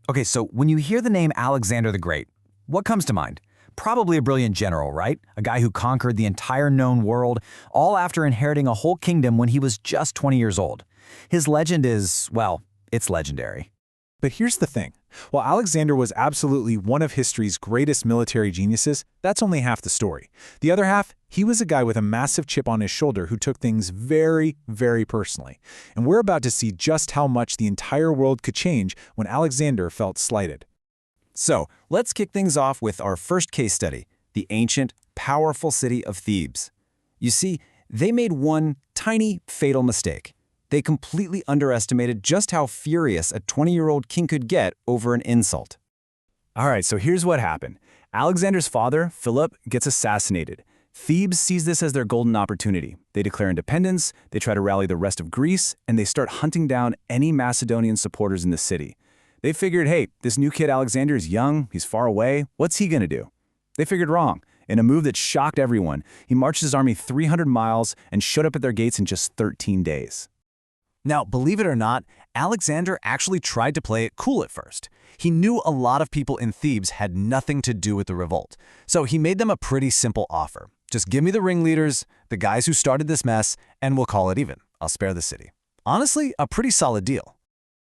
Okay, so when you hear the name Alexander the Great, what comes to mind? Probably a brilliant general, right? A guy who conquered the entire known world, all after inheriting a whole kingdom when he was just 20 years old. His legend is, well, it's legendary. But here's the thing. While Alexander was absolutely one of history's greatest military geniuses, that's only half the story. The other half, he was a guy with a massive chip on his shoulder who took things very, very personally. And we're about to see just how much the entire world could change when Alexander felt slighted. So, let's kick things off with our first case study, the ancient, powerful city of Thebes. You see, they made one tiny, fatal mistake. They completely underestimated just how furious a 20-year-old king could get over an insult. All right, so here's what happened. Alexander's father, Philip, gets assassinated. Thebes sees this as their golden opportunity. They declare independence, they try to rally the rest of Greece, and they start hunting down any Macedonian supporters in the city. They figured, hey, this new kid Alexander is young, he's far away, what's he gonna do? They figured wrong. In a move that shocked everyone, he marched his army 300 miles and showed up at their gates in just 13 days. Now, believe it or not, Alexander actually tried to play it cool at first. He knew a lot of people in Thebes had nothing to do with the revolt, so he made them a pretty simple offer. Just give me the ringleaders, the guys who started this mess, and we'll call it even. I'll spare the city. Honestly, a pretty solid deal.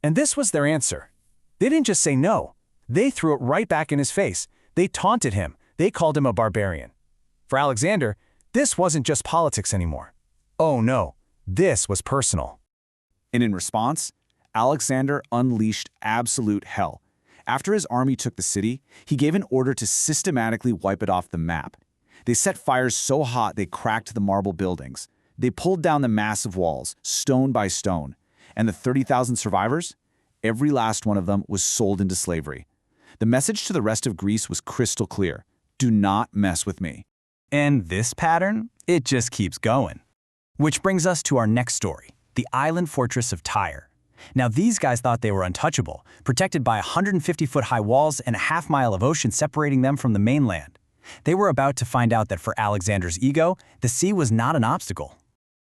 And this was their answer. They didn't just say no. They threw it right back in his face. They taunted him. They called him a barbarian. For Alexander, this wasn't just politics anymore. Oh no, this was personal. And in response, Alexander unleashed absolute hell. After his army took the city, he gave an order to systematically wipe it off the map. They set fires so hot they cracked the marble buildings. They pulled down the massive walls, stone by stone. And the 30,000 survivors? Every last one of them was sold into slavery. The message to the rest of Greece was crystal clear. Do not mess with me. And this pattern, it just keeps going. Which brings us to our next story, the island fortress of Tyre. Now these guys thought they were untouchable, protected by 150-foot-high walls and a half-mile of ocean separating them from the mainland. They were about to find out that for Alexander's ego, the sea was not an obstacle.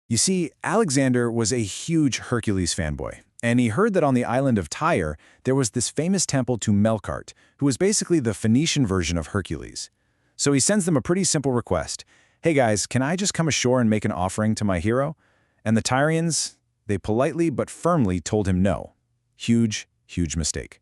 You see, Alexander was a huge Hercules fanboy, and he heard that on the island of Tyre, there was this famous temple to Melkart, who was basically the Phoenician version of Hercules. So he sends them a pretty simple request. Hey guys, can I just come ashore and make an offering to my hero? And the Tyrians, they politely but firmly told him no. Huge, huge mistake.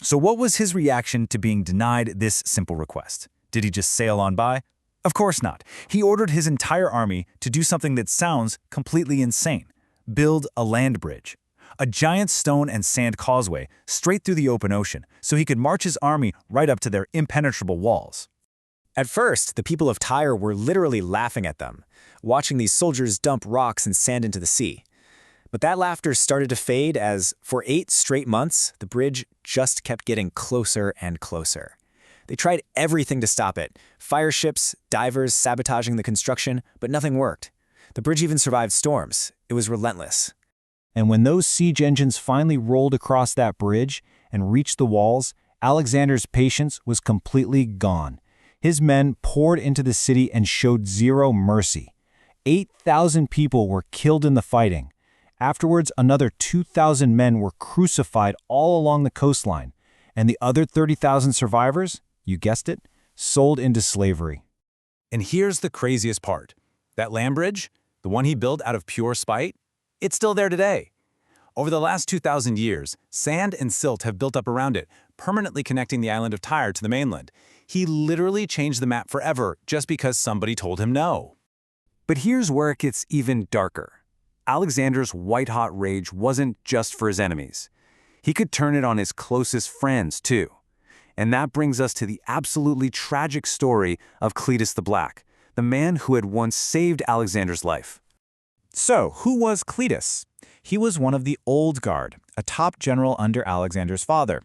So what was his reaction to being denied this simple request? Did he just sail on by? Of course not. He ordered his entire army to do something that sounds completely insane. Build a land bridge. A giant stone and sand causeway straight through the open ocean so he could march his army right up to their impenetrable walls. At first, the people of Tyre were literally laughing at them, watching these soldiers dump rocks and sand into the sea. But that laughter started to fade as, for 8 straight months, the bridge just kept getting closer and closer. They tried everything to stop it, fire ships, divers sabotaging the construction, but nothing worked. The bridge even survived storms. It was relentless. And when those siege engines finally rolled across that bridge and reached the walls, Alexander's patience was completely gone. His men poured into the city and showed zero mercy. 8,000 people were killed in the fighting. Afterwards, another 2,000 men were crucified all along the coastline, and the other 30,000 survivors, you guessed it, sold into slavery. And here's the craziest part. That land bridge, the one he built out of pure spite, it's still there today. Over the last 2,000 years, sand and silt have built up around it, permanently connecting the island of Tyre to the mainland. He literally changed the map forever just because somebody told him no. But here's where it gets even darker. Alexander's white-hot rage wasn't just for his enemies. He could turn it on his closest friends, too. And that brings us to the absolutely tragic story of Cletus the Black, the man who had once saved Alexander's life. So, who was Cletus? He was one of the Old Guard, a top general under Alexander's father.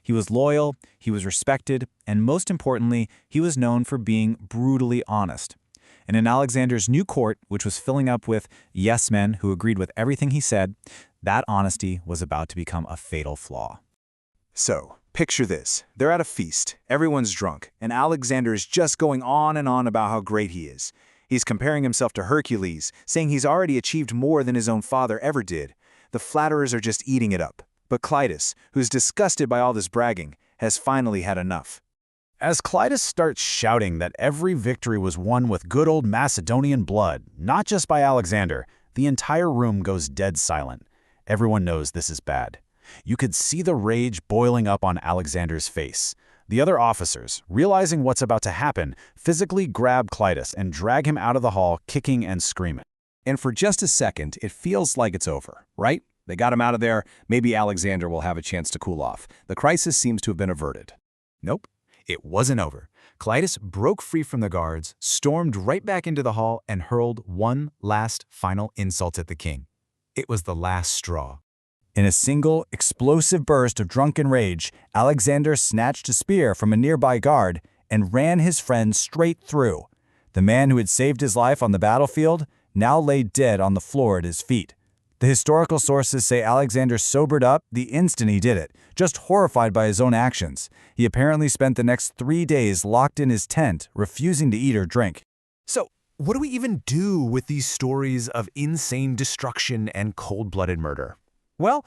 He was loyal, he was respected, and most importantly, he was known for being brutally honest. And in Alexander's new court, which was filling up with yes men who agreed with everything he said, that honesty was about to become a fatal flaw. So, picture this. They're at a feast, everyone's drunk, and Alexander is just going on and on about how great he is. He's comparing himself to Hercules, saying he's already achieved more than his own father ever did. The flatterers are just eating it up. But Clitus, who's disgusted by all this bragging, has finally had enough. As Clitus starts shouting that every victory was won with good old Macedonian blood, not just by Alexander, the entire room goes dead silent. Everyone knows this is bad. You could see the rage boiling up on Alexander's face. The other officers, realizing what's about to happen, physically grab Clitus and drag him out of the hall, kicking and screaming. And for just a second, it feels like it's over, right? They got him out of there. Maybe Alexander will have a chance to cool off. The crisis seems to have been averted. Nope, it wasn't over. Clitus broke free from the guards, stormed right back into the hall, and hurled one last final insult at the king. It was the last straw. In a single, explosive burst of drunken rage, Alexander snatched a spear from a nearby guard and ran his friend straight through. The man who had saved his life on the battlefield now lay dead on the floor at his feet. The historical sources say Alexander sobered up the instant he did it, just horrified by his own actions. He apparently spent the next 3 days locked in his tent, refusing to eat or drink. So, what do we even do with these stories of insane destruction and cold-blooded murder? Well,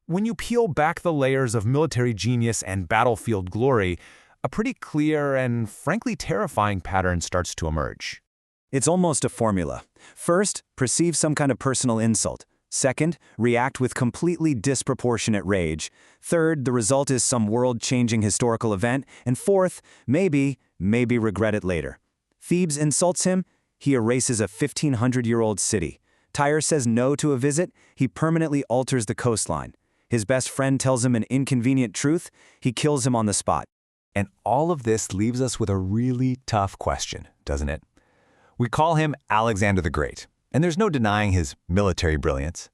when you peel back the layers of military genius and battlefield glory, a pretty clear and frankly terrifying pattern starts to emerge. It's almost a formula. First, perceive some kind of personal insult. Second, react with completely disproportionate rage. Third, the result is some world-changing historical event. And fourth, maybe regret it later. Thebes insults him, he erases a 1,500-year-old city. Tyre says no to a visit, he permanently alters the coastline. His best friend tells him an inconvenient truth, he kills him on the spot. And all of this leaves us with a really tough question, doesn't it? We call him Alexander the Great, and there's no denying his military brilliance.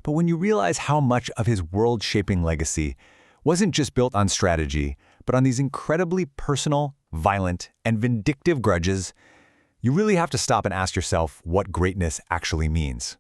But when you realize how much of his world-shaping legacy wasn't just built on strategy, but on these incredibly personal, violent, and vindictive grudges, you really have to stop and ask yourself what greatness actually means.